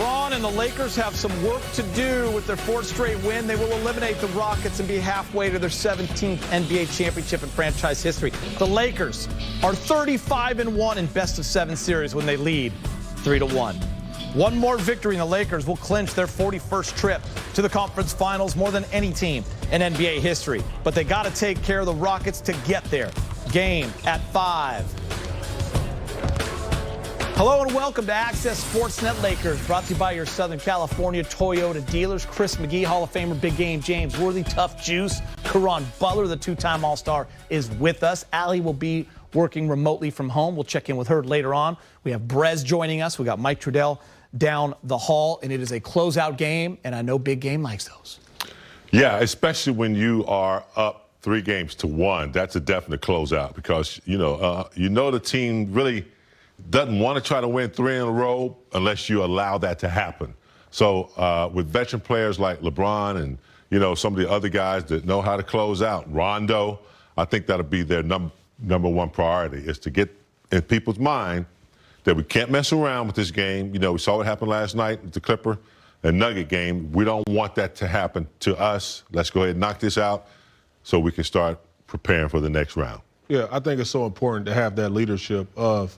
LeBron and the Lakers have some work to do with their fourth straight win. They will eliminate the Rockets and be halfway to their 17th NBA championship in franchise history. The Lakers are 35-1 in best-of-7 series when they lead 3-1. One more victory in the Lakers will clinch their 41st trip to the conference finals, more than any team in NBA history. But they got to take care of the Rockets to get there. Game at 5. Hello and welcome to Access Sportsnet Lakers, brought to you by your Southern California Toyota dealers. Chris McGee, Hall of Famer, Big Game James Worthy, Tough Juice, Karan Butler, the two-time All-Star, is with us. Allie will be working remotely from home. We'll check in with her later on. We have Brez joining us. We got Mike Trudell down the hall, and it is a closeout game, and I know Big Game likes those. Yeah, especially when you are up 3-1. That's a definite closeout because, you know the team really doesn't want to try to win 3 in a row unless you allow that to happen. So with veteran players like LeBron and, some of the other guys that know how to close out, Rondo, I think that'll be their number one priority, is to get in people's mind that we can't mess around with this game. We saw what happened last night with the Clipper and Nugget game. We don't want that to happen to us. Let's go ahead and knock this out so we can start preparing for the next round. Yeah, I think it's so important to have that leadership of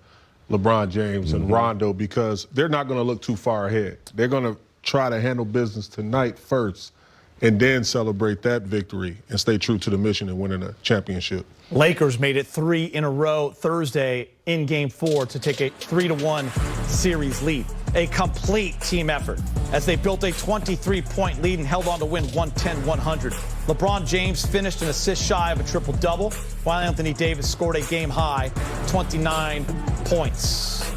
LeBron James and Rondo, because they're not going to look too far ahead. They're going to try to handle business tonight first and then celebrate that victory and stay true to the mission and winning a championship. Lakers made it 3 in a row Thursday in Game 4 to take a 3-1 series lead. A complete team effort as they built a 23-point lead and held on to win 110-100. LeBron James finished an assist shy of a triple-double, while Anthony Davis scored a game-high 29 points.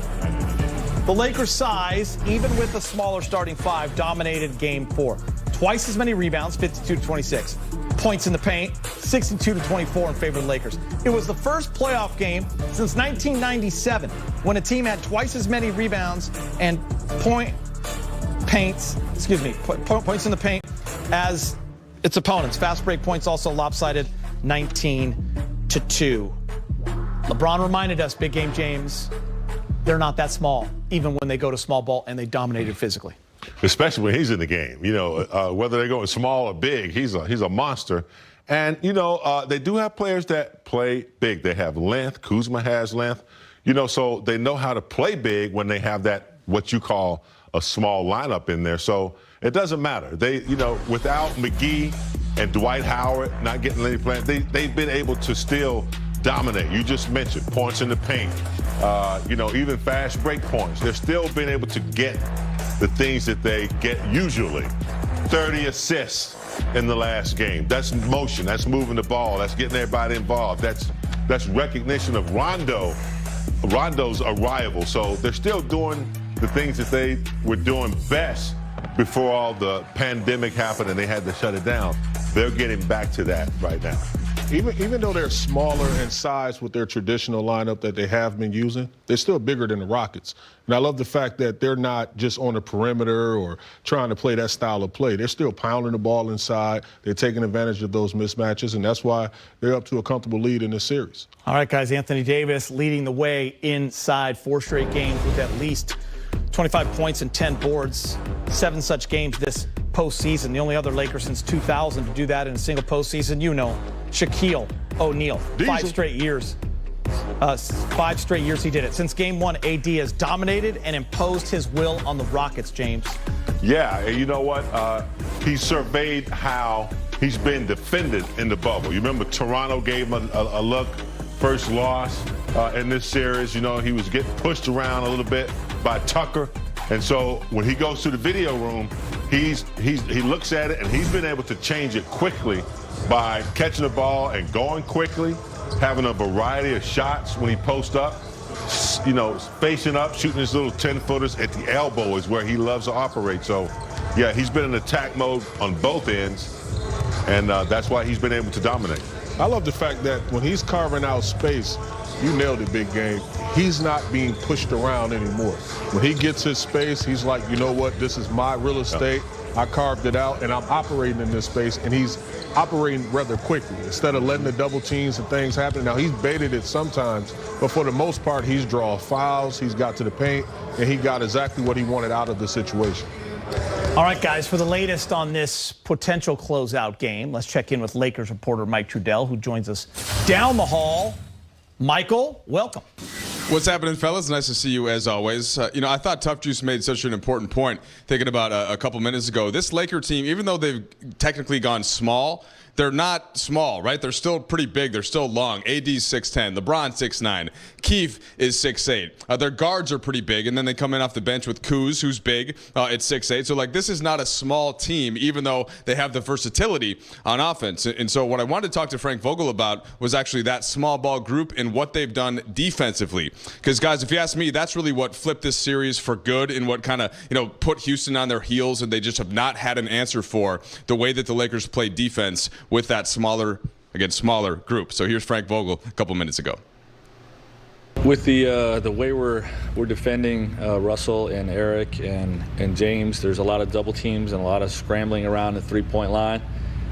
The Lakers' size, even with a smaller starting five, dominated Game 4. Twice as many rebounds, 52-26. Points in the paint, 62-24 in favor of the Lakers. It was the first playoff game since 1997 when a team had twice as many rebounds and points in the paint as its opponents. Fast break points also lopsided, 19-2. LeBron reminded us, Big Game James, they're not that small, even when they go to small ball, and they dominated physically. Especially when he's in the game. Whether they're going small or big, he's a monster. And, they do have players that play big. They have length. Kuzma has length. So they know how to play big when they have that, what you call a small lineup in there. So it doesn't matter. They, without McGee and Dwight Howard not getting any play, they've been able to still dominate. You just mentioned points in the paint, even fast break points. They're still being able to get the things that they get usually. 30 assists in the last game. That's motion. That's moving the ball. That's getting everybody involved. That's recognition of Rondo's arrival. So they're still doing the things that they were doing best before all the pandemic happened and they had to shut it down. They're getting back to that right now. Even though they're smaller in size with their traditional lineup that they have been using, they're still bigger than the Rockets. And I love the fact that they're not just on the perimeter or trying to play that style of play. They're still pounding the ball inside. They're taking advantage of those mismatches, and that's why they're up to a comfortable lead in this series. All right, guys, Anthony Davis leading the way inside 4 straight games with at least 25 points and 10 boards, 7 such games this postseason. The only other Laker since 2000 to do that in a single postseason, Shaquille O'Neal. 5 straight years. 5 straight years he did it. Since Game 1, AD has dominated and imposed his will on the Rockets, James. Yeah, and you know what? He surveyed how he's been defended in the bubble. You remember Toronto gave him a look, first loss in this series. He was getting pushed around a little bit by Tucker. And so when he goes to the video room, he looks at it, and he's been able to change it quickly by catching the ball and going quickly, having a variety of shots when he posts up, facing up, shooting his little 10-footers at the elbow is where he loves to operate. So, yeah, he's been in attack mode on both ends, and that's why he's been able to dominate. I love the fact that when he's carving out space, you nailed it, Big Game. He's not being pushed around anymore. When he gets his space, he's like, you know what, this is my real estate. I carved it out, and I'm operating in this space, and he's operating rather quickly instead of letting the double teams and things happen. Now, he's baited it sometimes, but for the most part, he's drawn fouls, he's got to the paint, and he got exactly what he wanted out of the situation. All right, guys, for the latest on this potential closeout game, let's check in with Lakers reporter Mike Trudell, who joins us down the hall. Michael, welcome. What's happening, fellas? Nice to see you as always. I thought Tough Juice made such an important point thinking about a couple minutes ago. This Laker team, even though they've technically gone small, they're not small, right? They're still pretty big. They're still long. AD's 6'10", LeBron 6'9", Keith is 6'8". Their guards are pretty big, and then they come in off the bench with Kuz, who's big at 6'8". So, this is not a small team, even though they have the versatility on offense. And so what I wanted to talk to Frank Vogel about was actually that small ball group and what they've done defensively. Because, guys, if you ask me, that's really what flipped this series for good and what kind of, put Houston on their heels, and they just have not had an answer for the way that the Lakers play defense with that smaller group. So here's Frank Vogel a couple minutes ago. With the way we're defending Russell and Eric and James, there's a lot of double teams and a lot of scrambling around the three-point line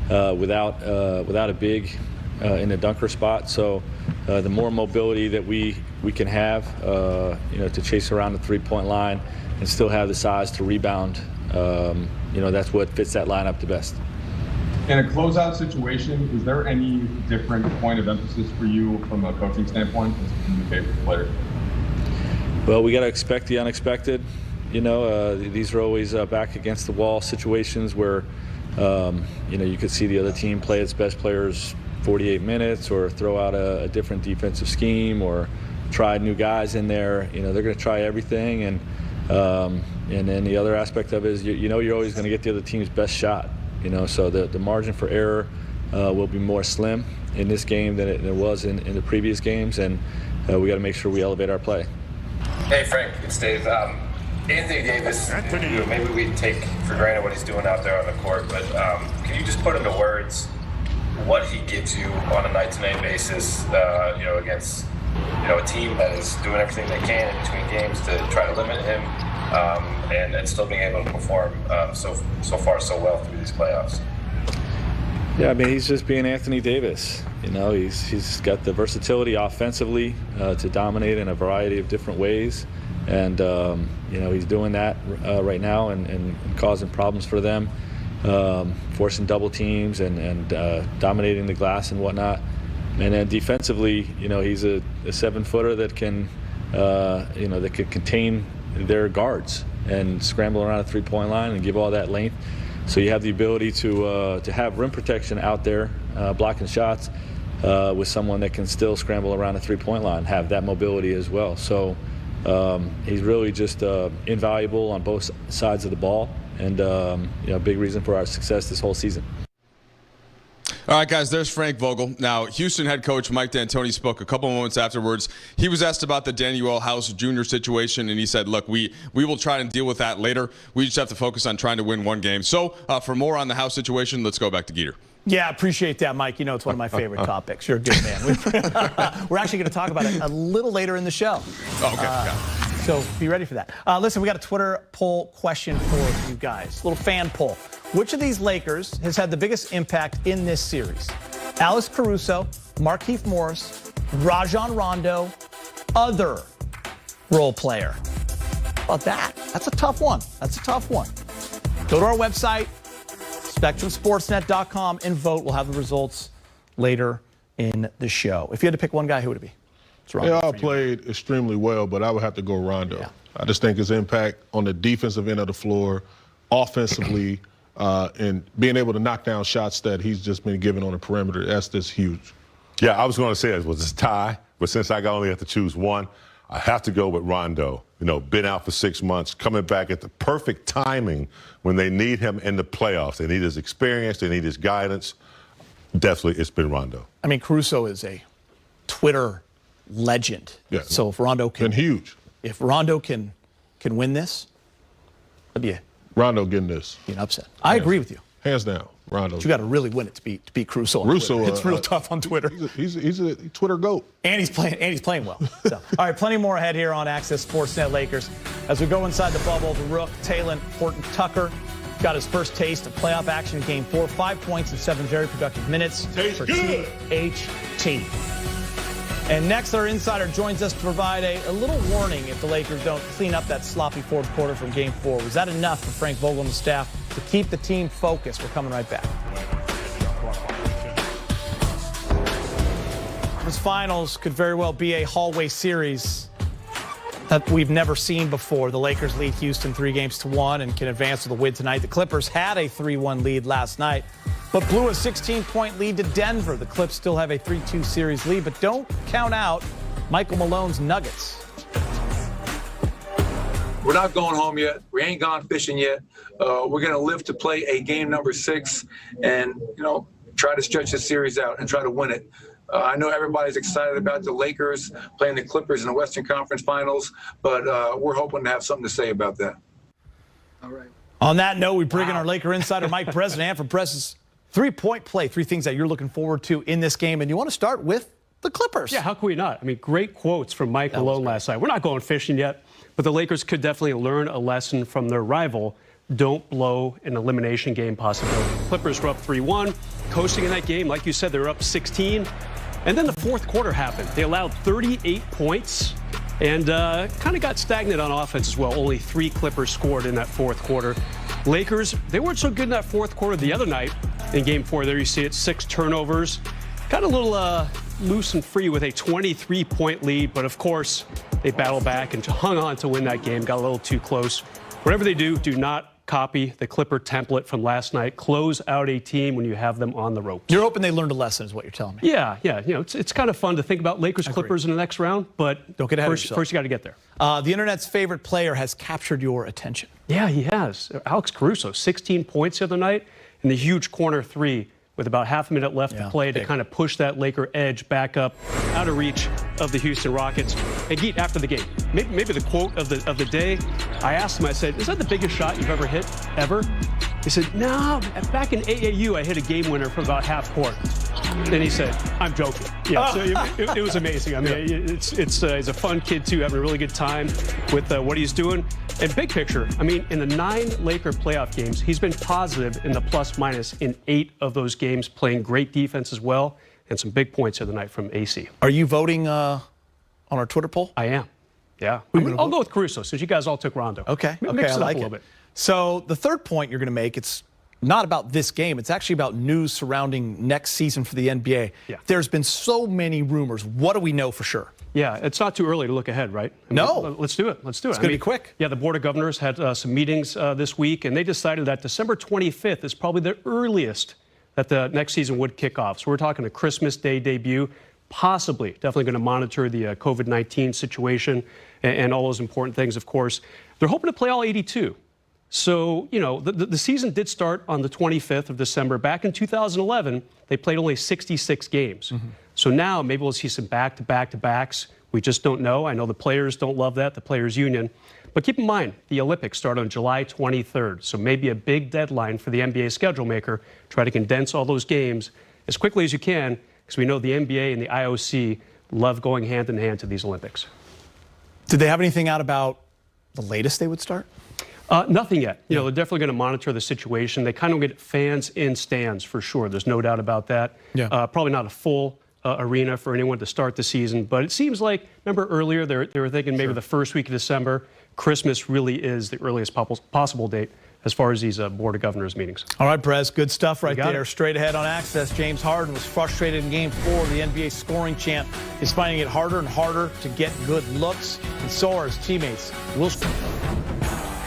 without a big in the dunker spot. So the more mobility that we can have, to chase around the three-point line and still have the size to rebound, that's what fits that lineup the best. In a closeout situation, is there any different point of emphasis for you from a coaching standpoint as your favorite player? Well, we got to expect the unexpected. These are always back against the wall situations where, you could see the other team play its best players 48 minutes or throw out a different defensive scheme or try new guys in there. They're going to try everything. And then the other aspect of it is, you're always going to get the other team's best shot. So the margin for error will be more slim in this game than it was in the previous games, and we got to make sure we elevate our play. Hey, Frank, it's Dave. Anthony Davis, maybe we take for granted what he's doing out there on the court, but can you just put into words what he gives you on a night-to-night basis, against a team that is doing everything they can in between games to try to limit him, and still being able to perform so far so well through these playoffs? Yeah, he's just being Anthony Davis. He's got the versatility offensively to dominate in a variety of different ways, and he's doing that right now and causing problems for them, forcing double teams and dominating the glass and whatnot. And then defensively, he's a 7-footer that can, that can contain their guards and scramble around a three-point line and give all that length. So you have the ability to have rim protection out there, blocking shots, with someone that can still scramble around a three-point line, have that mobility as well. So he's really just invaluable on both sides of the ball, and a big reason for our success this whole season. All right, guys, there's Frank Vogel. Now, Houston head coach Mike D'Antoni spoke a couple moments afterwards. He was asked about the Daniel House Jr. situation, and he said, look, we will try and deal with that later. We just have to focus on trying to win one game. So for more on the House situation, let's go back to Geeter. Yeah, appreciate that, Mike. It's one of my favorite topics. You're a good man. We're actually going to talk about it a little later in the show. Oh, okay. So be ready for that. Listen, we got a Twitter poll question for you guys. A little fan poll. Which of these Lakers has had the biggest impact in this series? Alex Caruso, Markieff Morris, Rajon Rondo, other role player. How about that? That's a tough one. Go to our website, SpectrumSportsNet.com, and vote. We'll have the results later in the show. If you had to pick one guy, who would it be? They all played extremely well, but I would have to go Rondo. Yeah. I just think his impact on the defensive end of the floor, offensively, and being able to knock down shots that he's just been given on the perimeter, that's just huge. Yeah, I was going to say it was a tie, but since I only have to choose one, I have to go with Rondo. Been out for 6 months, coming back at the perfect timing when they need him in the playoffs. They need his experience, they need his guidance. Definitely, it's been Rondo. Caruso is a Twitter legend. Yeah. So if Rondo can, been huge. If Rondo can win this, that'd be Rondo getting this. Be an upset. I agree with you. Hands down, Rondo. But you got to really win it to beat Caruso. It's real tough on Twitter. He's a Twitter GOAT. And he's playing well. So, all right, plenty more ahead here on Access Sportsnet Lakers as we go inside the bubble. The Rook, Talon, Horton Tucker, got his first taste of playoff action in Game 4. 5 points in 7 very productive minutes for THT. And next, our insider joins us to provide a little warning if the Lakers don't clean up that sloppy fourth quarter from Game 4. Was that enough for Frank Vogel and the staff to keep the team focused? We're coming right back. This finals could very well be a hallway series that we've never seen before. The Lakers lead Houston 3-1 and can advance with a win tonight. The Clippers had a 3-1 lead last night, but blew a 16-point lead to Denver. The Clips still have a 3-2 series lead, but don't count out Michael Malone's Nuggets. We're not going home yet. We ain't gone fishing yet. We're going to live to play a game number 6 and, try to stretch the series out and try to win it. I know everybody's excited about the Lakers playing the Clippers in the Western Conference Finals, but we're hoping to have something to say about that. All right. On that note, we bring in our Laker insider, Mike President, for Press's three-point play. 3 things that you're looking forward to in this game, and you want to start with the Clippers. Yeah, how can we not? I mean, great quotes from Mike Malone last night. We're not going fishing yet, but the Lakers could definitely learn a lesson from their rival. Don't blow an elimination game possibility. Clippers were up 3-1, coasting in that game. Like you said, they were up 16. And then the fourth quarter happened. They allowed 38 points and kind of got stagnant on offense as well. Only 3 Clippers scored in that fourth quarter. Lakers, they weren't so good in that fourth quarter the other night in Game 4. There you see it, 6 turnovers. Got a little loose and free with a 23-point lead. But, of course, they battled back and hung on to win that game. Got a little too close. Whatever they do, do not copy the Clipper template from last night. Close out a team when you have them on the ropes. You're hoping they learned a lesson is what you're telling me. Yeah. It's kind of fun to think about Lakers Clippers in the next round, but don't get ahead of yourself. First you got to get there. The internet's favorite player has captured your attention. Yeah, he has. Alex Caruso, 16 points the other night, and the huge corner 3 with about half a minute left to play to kind of push that Laker edge back up out of reach of the Houston Rockets. And Geet, after the game, maybe the quote of the day, I asked him, I said, is that the biggest shot you've ever hit, ever? He said, no, back in AAU, I hit a game winner from about half court. Then he said, I'm joking. Yeah, so it was amazing. I mean, he's a fun kid, too, having a really good time with what he's doing. And big picture, I mean, in the 9 Laker playoff games, he's been positive in the plus-minus in 8 of those games, playing great defense as well, and some big points of the night from AC. Are you voting on our Twitter poll? I am. Yeah. I'll go with Caruso, since you guys all took Rondo. Okay. Mix it I like up a little bit. So the third point you're going to make, it's not about this game. It's actually about news surrounding next season for the NBA. Yeah. There's been so many rumors. What do we know for sure? Yeah, it's not too early to look ahead, right? No. Let's do it. It's going to be quick. Yeah, the Board of Governors had some meetings this week, and they decided that December 25th is probably the earliest that the next season would kick off. So we're talking a Christmas Day debut, possibly, definitely going to monitor the COVID-19 situation and all those important things, of course. They're hoping to play all 82. So, the season did start on the 25th of December. Back in 2011, they played only 66 games. Mm-hmm. So now maybe we'll see some back-to-back-to-backs. We just don't know. I know the players don't love that, the Players Union. But keep in mind, the Olympics start on July 23rd. So maybe a big deadline for the NBA schedule maker. Try to condense all those games as quickly as you can, because we know the NBA and the IOC love going hand in hand to these Olympics. Did they have anything out about the latest they would start? Nothing yet. They're definitely going to monitor the situation. They kind of get fans in stands for sure. There's no doubt about that. Yeah. Probably not a full arena for anyone to start the season, but it seems like, remember earlier they were thinking maybe the first week of December. Christmas really is the earliest possible date as far as these Board of Governors meetings. All right, Brez, good stuff right there. Straight ahead on Access, James Harden was frustrated in Game 4. The NBA scoring champ is finding it harder and harder to get good looks, and so are his teammates.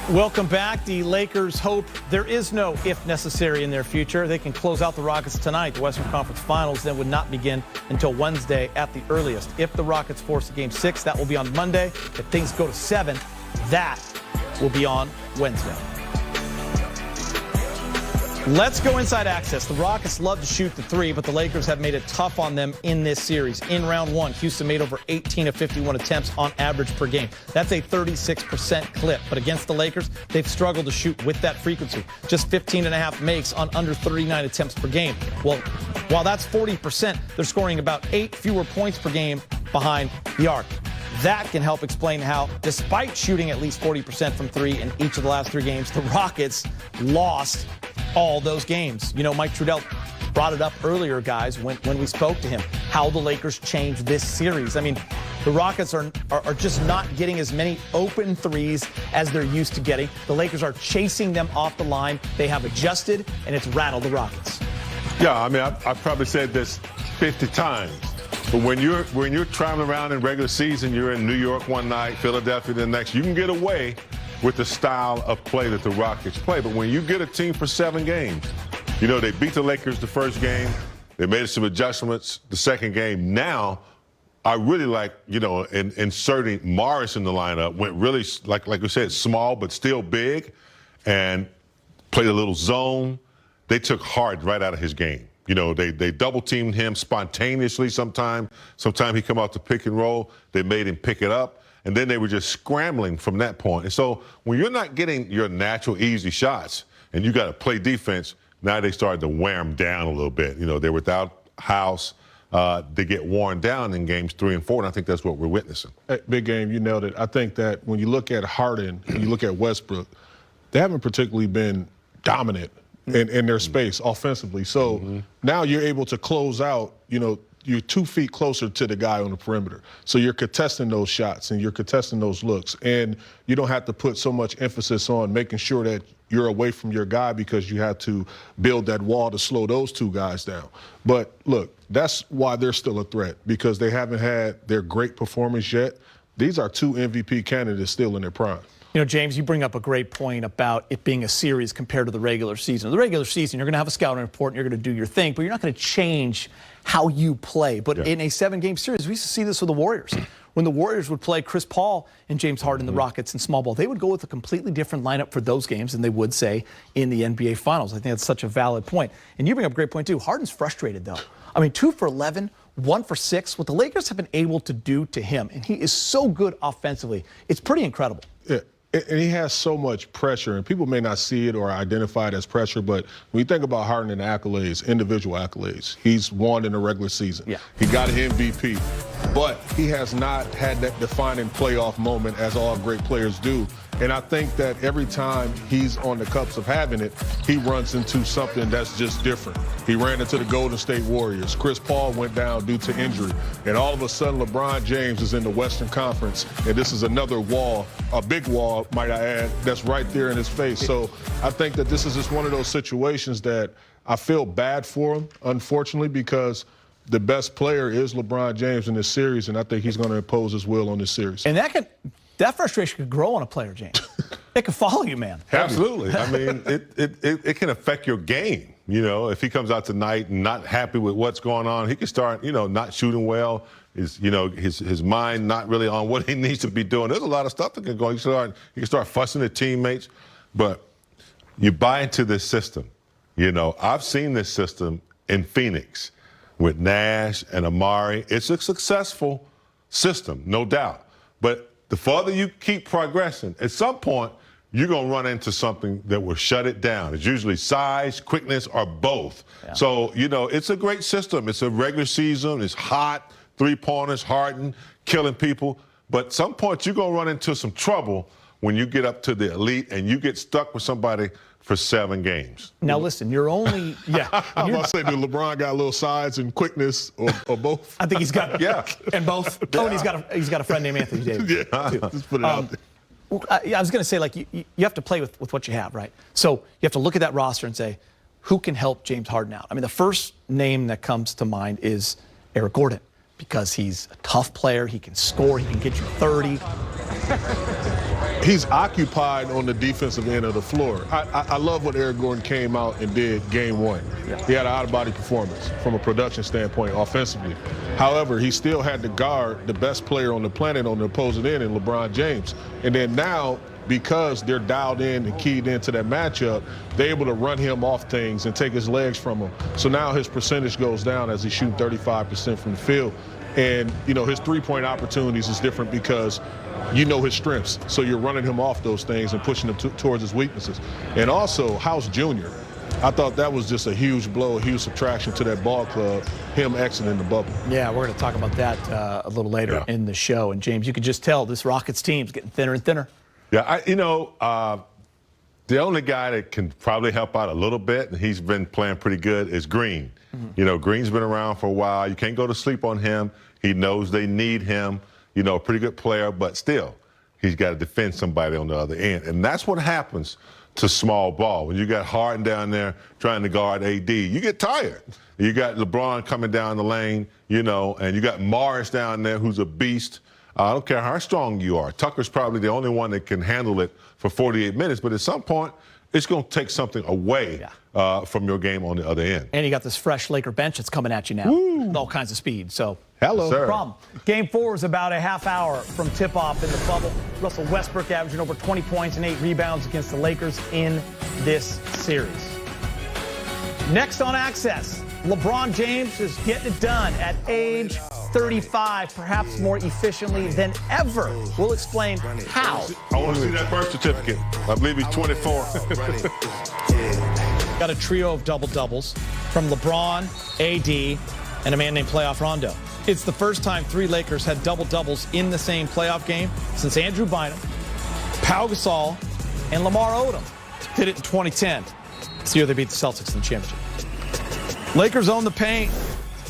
Welcome back. The Lakers hope there is no if necessary in their future. They can close out the Rockets tonight. The Western Conference Finals then would not begin until Wednesday at the earliest. If the Rockets force a Game 6, that will be on Monday. If things go to 7, that will be on Wednesday. Let's go inside Access. The Rockets love to shoot the 3, but the Lakers have made it tough on them in this series. In round 1, Houston made over 18 of 51 attempts on average per game. That's a 36% clip. But against the Lakers, they've struggled to shoot with that frequency. Just 15.5 makes on under 39 attempts per game. Well, while that's 40%, they're scoring about 8 fewer points per game behind the arc. that can help explain how, despite shooting at least 40% from three in each of the last 3 games, the Rockets lost all those games. You know, Mike Trudell brought it up earlier, guys, when we spoke to him, how the Lakers changed this series. I mean, the Rockets are just not getting as many open threes as they're used to getting. The Lakers are chasing them off the line. They have adjusted, and it's rattled the Rockets. Yeah, I mean, I've probably said this 50 times. But when you're traveling around in regular season, you're in New York one night, Philadelphia the next, you can get away with the style of play that the Rockets play. But when you get a team for 7 games, you know, they beat the Lakers the first game. They made some adjustments the second game. Now, I really like, you know, inserting Morris in the lineup. Went really, like we said, small but still big, and played a little zone. They took Harden right out of his game. You know, they double-teamed him spontaneously sometime. Sometime he come out to pick and roll. They made him pick it up, and then they were just scrambling from that point. And so when you're not getting your natural easy shots and you got to play defense, now they started to wear them down a little bit. You know, they're without House. They get worn down in games 3 and 4, and I think that's what we're witnessing. Hey, big game, you nailed it. I think that when you look at Harden and you look at Westbrook, they haven't particularly been dominant in their space offensively. So now you're able to close out, you know, you're 2 feet closer to the guy on the perimeter. So you're contesting those shots and you're contesting those looks. And you don't have to put so much emphasis on making sure that you're away from your guy because you have to build that wall to slow those 2 guys down. But look, that's why they're still a threat, because they haven't had their great performance yet. These are 2 MVP candidates still in their prime. You know, James, you bring up a great point about it being a series compared to the regular season. The regular season, you're going to have a scouting report and you're going to do your thing, but you're not going to change how you play. But in a 7-game series, we used to see this with the Warriors. When the Warriors would play Chris Paul and James Harden, the Rockets, in small ball, they would go with a completely different lineup for those games than they would, say, in the NBA Finals. I think that's such a valid point. And you bring up a great point, too. Harden's frustrated, though. I mean, 2 for 11, 1 for 6. What the Lakers have been able to do to him, and he is so good offensively, it's pretty incredible. Yeah. And he has so much pressure, and people may not see it or identify it as pressure, but when you think about Harden and accolades, individual accolades, he's won in the regular season. Yeah. He got an MVP, but he has not had that defining playoff moment as all great players do. And I think that every time he's on the cups of having it, he runs into something that's just different. He ran into the Golden State Warriors. Chris Paul went down due to injury. And all of a sudden, LeBron James is in the Western Conference. And this is another wall, a big wall, might I add, that's right there in his face. So I think that this is just one of those situations that I feel bad for him, unfortunately, because the best player is LeBron James in this series, and I think he's going to impose his will on this series. And that frustration could grow on a player, James. It could follow you, man. Absolutely. I mean, it can affect your game. You know, if he comes out tonight and not happy with what's going on, he can start, you know, not shooting well. His mind not really on what he needs to be doing. There's a lot of stuff that can go. He can start fussing at teammates. But you buy into this system. You know, I've seen this system in Phoenix with Nash and Amari. It's a successful system, no doubt. But the further you keep progressing, at some point, you're going to run into something that will shut it down. It's usually size, quickness, or both. Yeah. So, you know, it's a great system. It's a regular season. It's hot, 3-pointers, Harden, killing people. But at some point, you're going to run into some trouble when you get up to the elite and you get stuck with somebody for 7 games. Now, listen, you're only, I'm about to say, do LeBron got a little size and quickness or both? I think he's got, and both. Oh, and he's got a friend named Anthony Davis. Just put it out there. I was going to say, like, you have to play with what you have, right? So you have to look at that roster and say, who can help James Harden out? I mean, the first name that comes to mind is Eric Gordon, because he's a tough player. He can score. He can get you 30. He's occupied on the defensive end of the floor. I love what Eric Gordon came out and did game 1. Yeah. He had an out-of-body performance from a production standpoint offensively. However, he still had to guard the best player on the planet on the opposing end in LeBron James. And then now, because they're dialed in and keyed into that matchup, they're able to run him off things and take his legs from him. So now his percentage goes down as he shoots 35% from the field. And, you know, his 3-point opportunities is different because you know his strengths. So you're running him off those things and pushing him towards his weaknesses. And also, House Jr., I thought that was just a huge blow, a huge subtraction to that ball club, him exiting the bubble. Yeah, we're going to talk about that a little later in the show. And, James, you could just tell this Rockets team's getting thinner and thinner. Yeah, the only guy that can probably help out a little bit, and he's been playing pretty good, is Green. Green's been around for a while. You can't go to sleep on him. He knows they need him. A pretty good player, but still, he's got to defend somebody on the other end. And that's what happens to small ball. When you got Harden down there trying to guard AD, you get tired. You got LeBron coming down the lane, and you got Morris down there who's a beast. I don't care how strong you are. Tucker's probably the only one that can handle it for 48 minutes, but at some point, it's going to take something away from your game on the other end. And you got this fresh Laker bench that's coming at you now with all kinds of speed. So, hello. No problem. Game 4 is about a half hour from tip-off in the bubble. Russell Westbrook averaging over 20 points and 8 rebounds against the Lakers in this series. Next on Access, LeBron James is getting it done at age 35, perhaps more efficiently than ever. We'll explain how. I want to see that birth certificate. I believe he's 24. Got a trio of double-doubles from LeBron, AD, and a man named Playoff Rondo. It's the first time 3 Lakers had double-doubles in the same playoff game since Andrew Bynum, Pau Gasol, and Lamar Odom did it in 2010. It's the year they beat the Celtics in the championship. Lakers own the paint.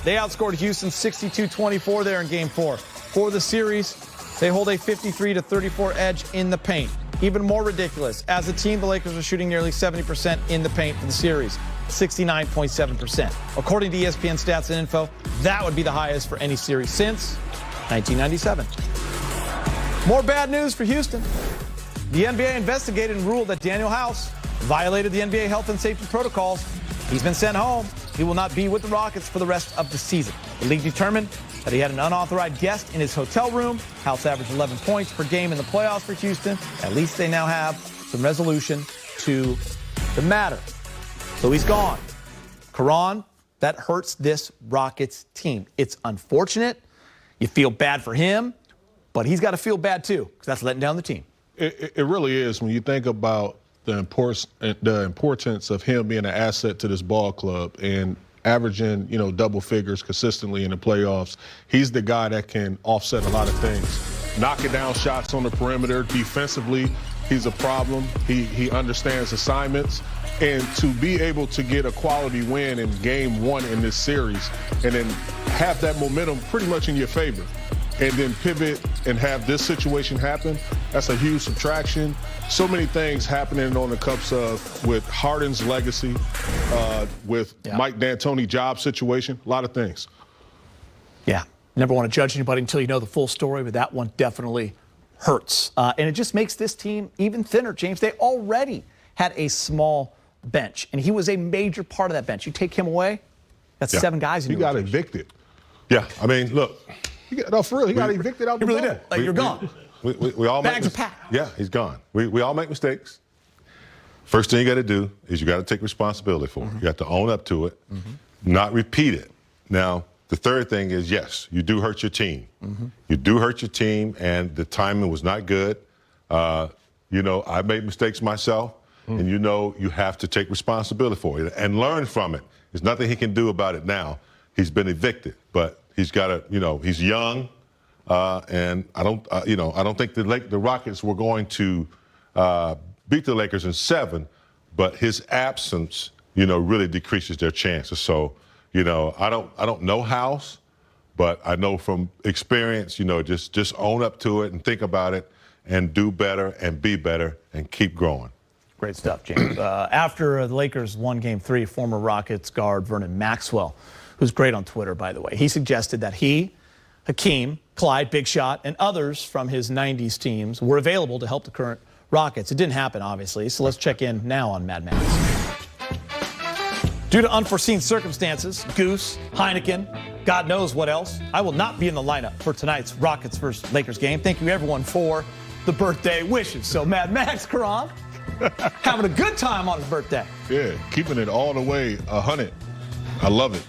They outscored Houston 62-24 there in Game 4. For the series, they hold a 53-34 edge in the paint. Even more ridiculous, as a team, the Lakers are shooting nearly 70% in the paint for the series, 69.7%. According to ESPN Stats and Info, that would be the highest for any series since 1997. More bad news for Houston. The NBA investigated and ruled that Daniel House violated the NBA health and safety protocols. He's been sent home. He will not be with the Rockets for the rest of the season. The league determined that he had an unauthorized guest in his hotel room. House averaged 11 points per game in the playoffs for Houston. At least they now have some resolution to the matter. So he's gone. Karan, that hurts this Rockets team. It's unfortunate. You feel bad for him, but he's got to feel bad too, because that's letting down the team. It really is when you think about the importance of him being an asset to this ball club and averaging, double figures consistently in the playoffs. He's the guy that can offset a lot of things. Knocking down shots on the perimeter. Defensively, he's a problem. He understands assignments. And to be able to get a quality win in Game 1 in this series and then have that momentum pretty much in your favor and then pivot and have this situation happen, that's a huge subtraction. So many things happening on the cups of with Harden's legacy, with Mike D'Antoni job situation, a lot of things. Yeah, never want to judge anybody until you know the full story, but that one definitely hurts. And it just makes this team even thinner, James. They already had a small bench, and he was a major part of that bench. You take him away, that's 7 guys in your rotation. He got evicted. Yeah, I mean, look. For real, he got evicted out the He really bubble. did. Like, you're gone. We all Bags are packed. Yeah, he's gone. We all make mistakes. First thing you got to do is you got to take responsibility for it. You got to own up to it, not repeat it. Now, the third thing is, yes, you do hurt your team. You do hurt your team, and the timing was not good. I made mistakes myself, and you have to take responsibility for it and learn from it. There's nothing he can do about it now. He's been evicted, but he's got to, he's young. And I don't think the Rockets were going to beat the Lakers in 7, but his absence, really decreases their chances. So, I don't know House, but I know from experience, just own up to it and think about it and do better and be better and keep growing. Great stuff, James. After the Lakers won Game 3, former Rockets guard Vernon Maxwell, who's great on Twitter, by the way, he suggested that he, Hakeem, Clyde, Big Shot, and others from his 90s teams were available to help the current Rockets. It didn't happen, obviously, so let's check in now on Mad Max. Due to unforeseen circumstances, Goose, Heineken, God knows what else, I will not be in the lineup for tonight's Rockets vs. Lakers game. Thank you, everyone, for the birthday wishes. So, Mad Max, Karan, having a good time on his birthday. Yeah, keeping it all the way 100. I love it.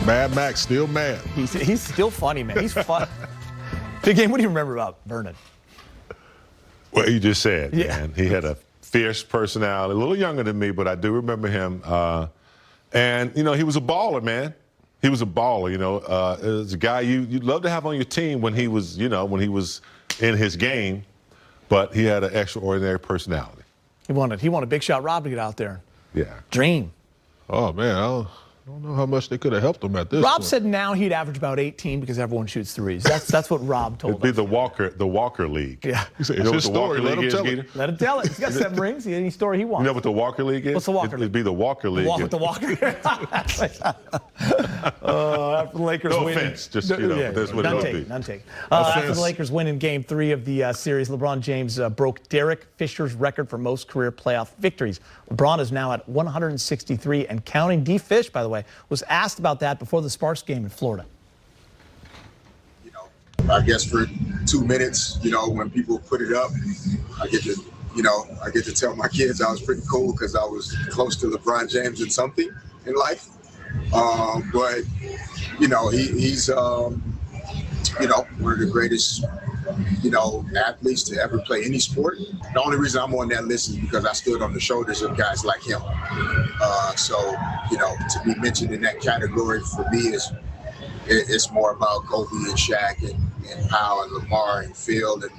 Mad Max still mad. He's still funny, man. He's fun. Big Game, what do you remember about Vernon? Well, you just said, man, he had a fierce personality, a little younger than me, but I do remember him. And, you know, he was a baller, man. He was a baller, you know. It was a guy you'd love to have on your team when he was, you know, when he was in his game, but he had an extraordinary personality. He wanted Big Shot Rob to get out there. Yeah. Dream. Oh, man, I don't know how much they could have helped him at this Rob point. said now he'd average about 18 because everyone shoots threes. That's what Rob told It'd be us. the Walker League. Yeah. It's You know what his the story. Walker Let League him is, tell it. Gator? Let him tell it. He's got 7 rings. Any story he wants. You know what the Walker League is? What's the Walker It'd be the Walker League. Walk with the Walker. After the Lakers No win. offense, just, you know, that's what none it'll take, be. none take. After the Lakers win in Game 3 of the series, LeBron James broke Derek Fisher's record for most career playoff victories. LeBron is now at 163 and counting. D. Fish, by the way, was asked about that before the Sparks game in Florida. You know, I guess for 2 minutes, you know, when people put it up, I get to tell my kids I was pretty cool because I was close to LeBron James in something in life. But you know, he's you know, one of the greatest, you know, athletes to ever play any sport. The only reason I'm on that list is because I stood on the shoulders of guys like him. So, you know, to be mentioned in that category for me it's more about Kobe and Shaq and Powell and Lamar and Phil and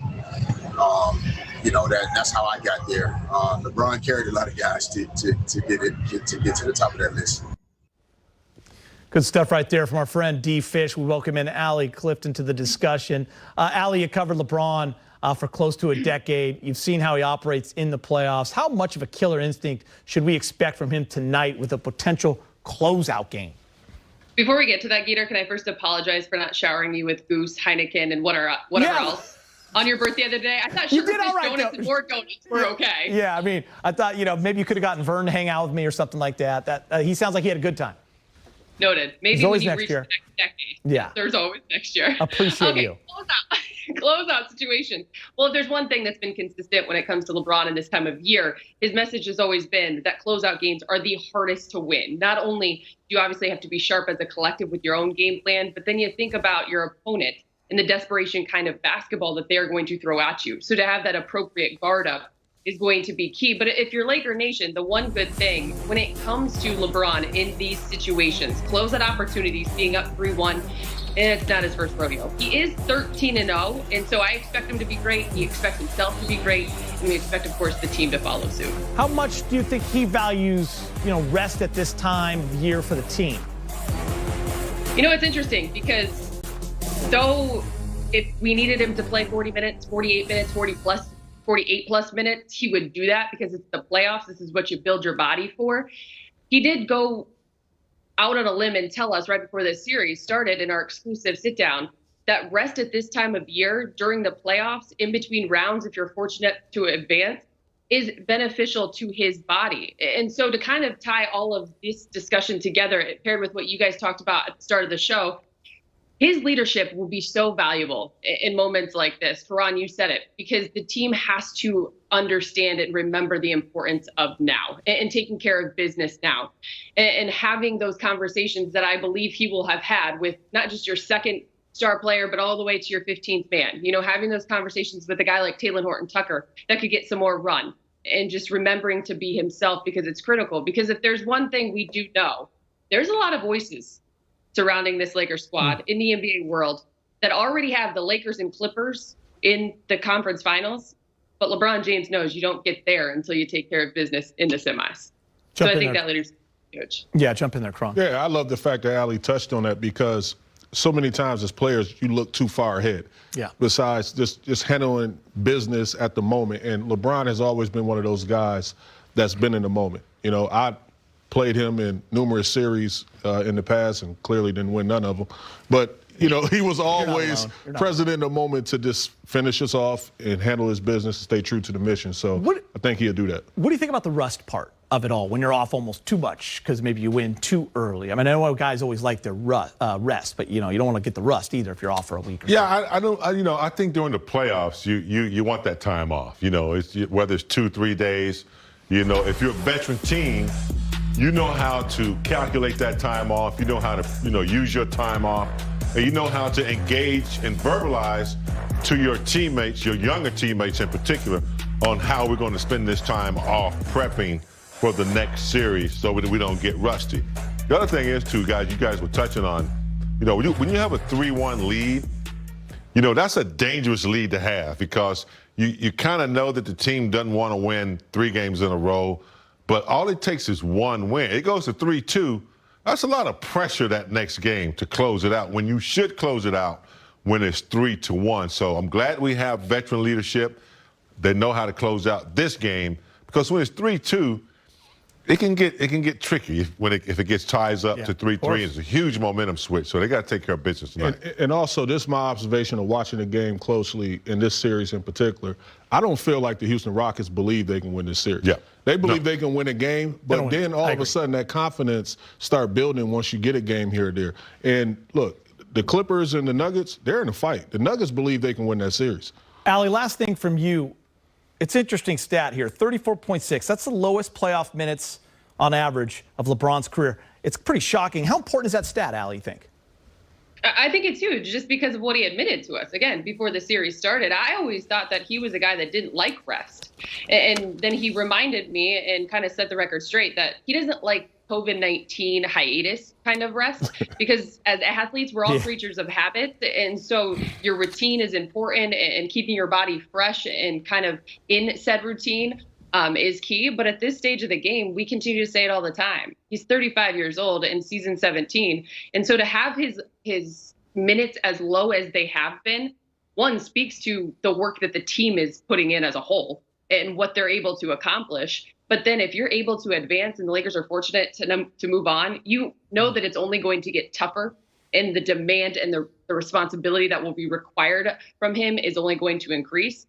you know, that's how I got there. LeBron carried a lot of guys to get to the top of that list. Good stuff right there from our friend D. Fish. We welcome in Allie Clifton to the discussion. Allie, you covered LeBron for close to a decade. You've seen how he operates in the playoffs. How much of a killer instinct should we expect from him tonight with a potential closeout game? Before we get to that, Gator, can I first apologize for not showering you with Goose, Heineken, and whatever else on your birthday the other day? I thought sugarfish donuts and more donuts were okay. Yeah, I mean, I thought, you know, maybe you could have gotten Vern to hang out with me or something like that. He sounds like he had a good time. Noted. Maybe when you reach the next decade. Yeah. There's always next year. Appreciate you. Closeout situation. Well, if there's one thing that's been consistent when it comes to LeBron in this time of year, his message has always been that closeout games are the hardest to win. Not only do you obviously have to be sharp as a collective with your own game plan, but then you think about your opponent and the desperation kind of basketball that they're going to throw at you. So to have that appropriate guard up is going to be key. But if you're Laker Nation, the one good thing when it comes to LeBron in these situations, closeout opportunities, being up 3-1, it's not his first rodeo. He is 13-0, and so I expect him to be great. He expects himself to be great, and we expect, of course, the team to follow suit. How much do you think he values, you know, rest at this time of year for the team? You know, it's interesting because though if we needed him to play 40 minutes, 48 minutes, 48 plus minutes, he would do that because it's the playoffs. This is what you build your body for. He did go out on a limb and tell us right before this series started in our exclusive sit down that rest at this time of year during the playoffs, in between rounds, if you're fortunate to advance, is beneficial to his body. And so to kind of tie all of this discussion together, paired with what you guys talked about at the start of the show, his leadership will be so valuable in moments like this. Faran, you said it, because the team has to understand and remember the importance of now and taking care of business now and having those conversations that I believe he will have had with not just your second star player, but all the way to your 15th man. You know, having those conversations with a guy like Talen Horton-Tucker that could get some more run and just remembering to be himself because it's critical. Because if there's one thing we do know, there's a lot of voices surrounding this Lakers squad in the NBA world that already have the Lakers and Clippers in the conference finals. But LeBron James knows you don't get there until you take care of business in the semis. So I think that leadership is huge. Yeah, jump in there, Cron. Yeah, I love the fact that Allie touched on that because so many times as players, you look too far ahead. Yeah. Besides just handling business at the moment. And LeBron has always been one of those guys that's been in the moment. You know, I played him in numerous series in the past and clearly didn't win none of them. But, you know, he was always present in the moment to just finish us off and handle his business and stay true to the mission. So I think he'll do that. What do you think about the rust part of it all when you're off almost too much because maybe you win too early? I mean, I know guys always like their rest, but, you know, you don't want to get the rust either if you're off for a week or so. I think during the playoffs, you want that time off. You know, whether it's 2-3 days, you know, if you're a veteran team, you know how to calculate that time off. You know how to, you know, use your time off. And you know how to engage and verbalize to your teammates, your younger teammates in particular, on how we're going to spend this time off prepping for the next series so that we don't get rusty. The other thing is, too, guys, you guys were touching on, when you have a 3-1 lead, that's a dangerous lead to have because you kind of know that the team doesn't want to win 3 games in a row, but all it takes is 1 win. It goes to 3-2. That's a lot of pressure that next game to close it out when you should close it out when it's 3-1. So I'm glad we have veteran leadership. They know how to close out this game because when it's 3-2, it can get tricky if it gets ties up to 3-3. It's a huge momentum switch, so they got to take care of business tonight. And also, this is my observation of watching the game closely in this series in particular. I don't feel like the Houston Rockets believe they can win this series. Yeah. They believe they can win a game, but then all of a sudden that confidence start building once you get a game here or there. And look, the Clippers and the Nuggets, they're in a fight. The Nuggets believe they can win that series. Allie, last thing from you. It's an interesting stat here, 34.6. That's the lowest playoff minutes on average of LeBron's career. It's pretty shocking. How important is that stat, Allie, you think? I think it's huge just because of what he admitted to us. Again, before the series started, I always thought that he was a guy that didn't like rest. And then he reminded me and kind of set the record straight that he doesn't like COVID-19 hiatus kind of rest because as athletes, we're all creatures of habit. And so your routine is important and keeping your body fresh and kind of in said routine is key. But at this stage of the game, we continue to say it all the time. He's 35 years old in season 17. And so to have his minutes as low as they have been, one, speaks to the work that the team is putting in as a whole and what they're able to accomplish. But then if you're able to advance and the Lakers are fortunate to move on, you know that it's only going to get tougher and the demand and the responsibility that will be required from him is only going to increase.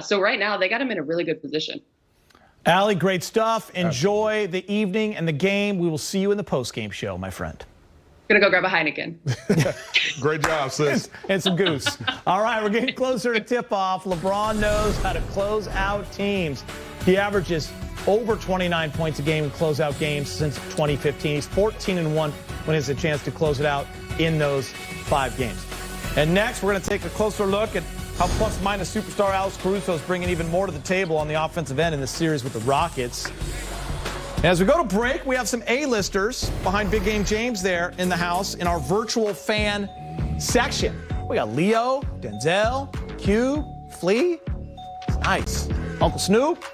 So right now, they got him in a really good position. Allie, great stuff. Enjoy the evening and the game. We will see you in the postgame show, my friend. Gonna go grab a Heineken. Great job, sis. And some goose. All right, we're getting closer to tip-off. LeBron knows how to close out teams. He averages over 29 points a game in closeout games since 2015. He's 14-1 when he has a chance to close it out in those 5 games. And next, we're going to take a closer look at how plus-minus superstar Alex Caruso is bringing even more to the table on the offensive end in this series with the Rockets. As we go to break, we have some A-listers behind Big Game James there in the house in our virtual fan section. We got Leo, Denzel, Q, Flea. Nice. Uncle Snoop.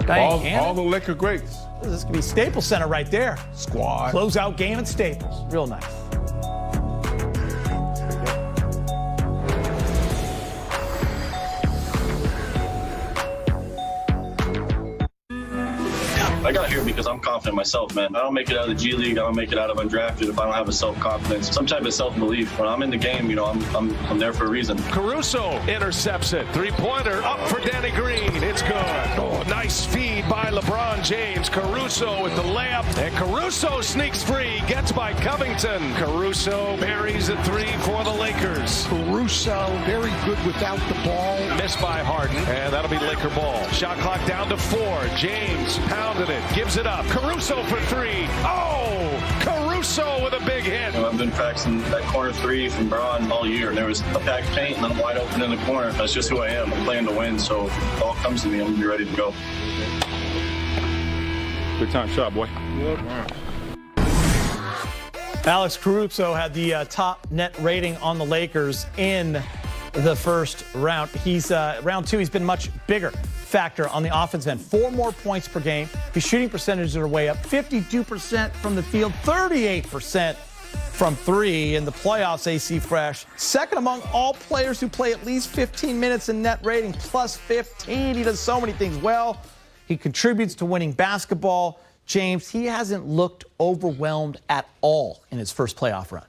All the liquor greats. This could be Staples Center right there. Squad. Closeout game at Staples. Real nice. I got here because I'm confident in myself, man. I don't make it out of the G League. I don't make it out of undrafted if I don't have a self-confidence, some type of self-belief. When I'm in the game, I'm there for a reason. Caruso intercepts it. Three-pointer up for Danny Green. It's good. Oh, nice feed by LeBron James. Caruso with the layup. And Caruso sneaks free. Gets by Covington. Caruso buries a 3 for the Lakers. Caruso very good without the ball. Missed by Harden. And that'll be Laker ball. Shot clock down to 4. James pounded it. Gives it up. Caruso for 3. Oh! Caruso with a big hit. I've been practicing that corner 3 from Braun all year. There was a packed paint and I'm wide open in the corner. That's just who I am. I'm playing to win, so if it all comes to me, I'm going to be ready to go. Big time shot, boy. Alex Caruso had the top net rating on the Lakers in the first round. He's round 2. He's been much bigger factor on the offensive end. 4 more points per game. His shooting percentages are way up. 52% from the field, 38% from 3 in the playoffs. AC Fresh, second among all players who play at least 15 minutes in net rating, plus 15. He does so many things well. He contributes to winning basketball. James, he hasn't looked overwhelmed at all in his first playoff run.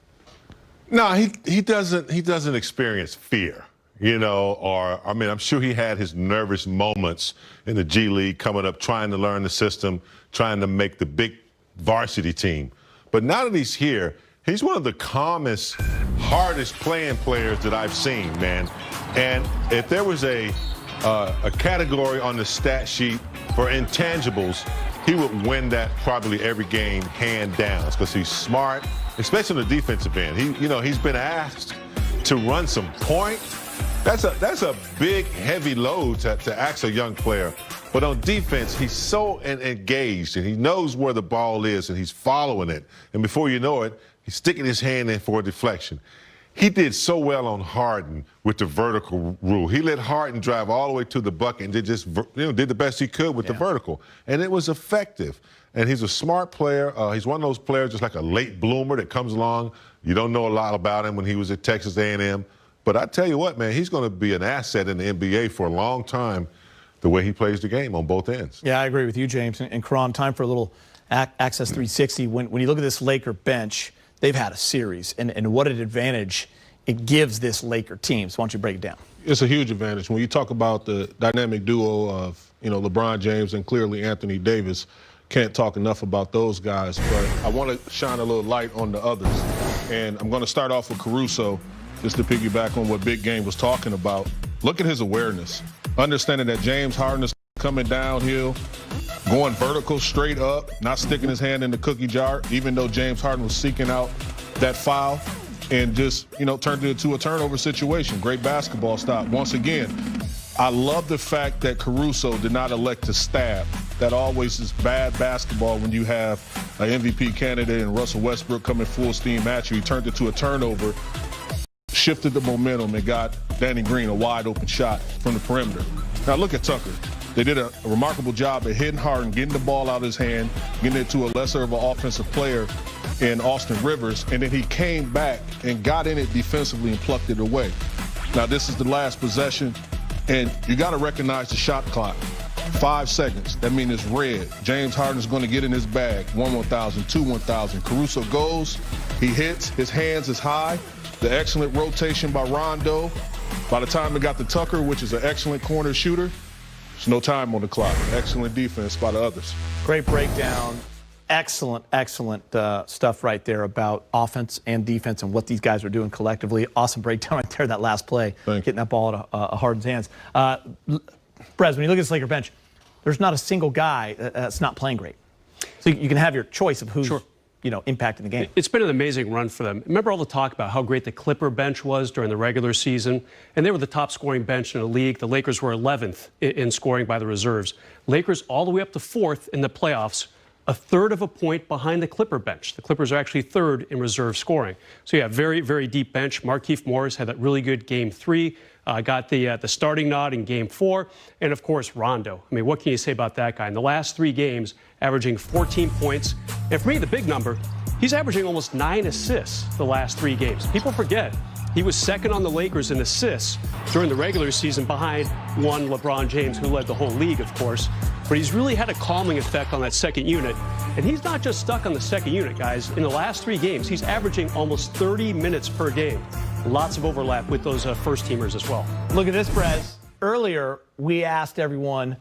No, he doesn't experience fear, or I'm sure he had his nervous moments in the G League coming up, trying to learn the system, trying to make the big varsity team. But now that he's here, he's one of the calmest, hardest playing players that I've seen, man. And if there was a category on the stat sheet for intangibles, he would win that probably every game, hand down. It's because he's smart, especially on the defensive end. He's been asked to run some point, That's a big, heavy load to ask a young player. But on defense, he's so engaged, and he knows where the ball is, and he's following it. And before you know it, he's sticking his hand in for a deflection. He did so well on Harden with the vertical rule. He let Harden drive all the way to the bucket and did the best he could with the vertical. And it was effective. And he's a smart player. He's one of those players just like a late bloomer that comes along. You don't know a lot about him when he was at Texas A&M. But I tell you what, man, he's going to be an asset in the NBA for a long time, the way he plays the game on both ends. Yeah, I agree with you, James. And Karan, time for a little Access 360. When you look at this Laker bench, they've had a series, and what an advantage it gives this Laker team. So why don't you break it down? It's a huge advantage. When you talk about the dynamic duo of, LeBron James and clearly Anthony Davis, can't talk enough about those guys, but I want to shine a little light on the others. And I'm going to start off with Caruso, just to piggyback on what Big Game was talking about. Look at his awareness. Understanding that James Harden is coming downhill, going vertical, straight up, not sticking his hand in the cookie jar, even though James Harden was seeking out that foul, and just, turned it into a turnover situation. Great basketball stop. Once again, I love the fact that Caruso did not elect to stab. That always is bad basketball when you have an MVP candidate and Russell Westbrook coming full steam at you. He turned it to a turnover, shifted the momentum, and got Danny Green a wide open shot from the perimeter. Now look at Tucker. They did a remarkable job at hitting Harden, getting the ball out of his hand, getting it to a lesser of an offensive player in Austin Rivers, and then he came back and got in it defensively and plucked it away. Now this is the last possession, and you got to recognize the shot clock. 5 seconds. That means it's red. James Harden's going to get in his bag. 1,000, 2,000. Caruso goes. He hits. His hands is high. The excellent rotation by Rondo. By the time it got to Tucker, which is an excellent corner shooter, there's no time on the clock. Excellent defense by the others. Great breakdown. Excellent stuff right there about offense and defense and what these guys are doing collectively. Awesome breakdown right there, that last play, getting that ball out of Harden's hands. Brez, when you look at this Laker bench, there's not a single guy that's not playing great. So you can have your choice of who's impacting the game. It's been an amazing run for them. Remember all the talk about how great the Clipper bench was during the regular season? And they were the top scoring bench in the league. The Lakers were 11th in scoring by the reserves. Lakers all the way up to 4th in the playoffs, a third of a point behind the Clipper bench. The Clippers are actually 3rd in reserve scoring. So yeah, very, very deep bench. Markieff Morris had that really good Game 3. Got the starting nod in Game 4. And, of course, Rondo. I mean, what can you say about that guy? In the last 3 games, averaging 14 points. And for me, the big number, he's averaging almost 9 assists the last 3 games. People forget he was second on the Lakers in assists during the regular season behind one LeBron James, who led the whole league, of course. But he's really had a calming effect on that second unit. And he's not just stuck on the second unit, guys. In the last 3 games, he's averaging almost 30 minutes per game. Lots of overlap with those first-teamers as well. Look at this, Brez. Earlier, we asked everyone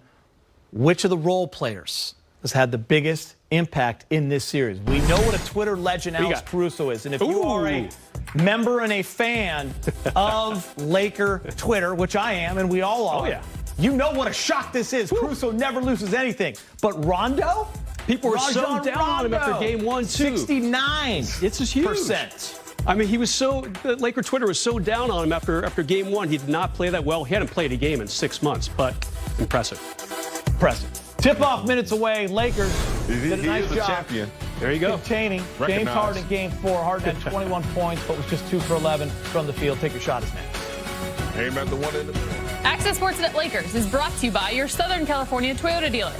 which of the role players has had the biggest impact in this series. We know what a Twitter legend Alex Caruso is. And if you are a member and a fan of Laker Twitter, which I am, and we all are, you know what a shock this is. Caruso never loses anything. But Rondo? People were so down on him after Game 1, too. 69%. It's just huge. I mean, the Laker Twitter was so down on him after Game 1. He did not play that well. He hadn't played a game in 6 months, but impressive. Tip-off minutes away. Lakers did a nice job. Champion. There you go. Containing James Harden in Game 4. Harden had 21 points, but was just 2 for 11 from the field. Take your shot is next. Aim at the one in the middle. Access Sportsnet Lakers is brought to you by your Southern California Toyota dealer.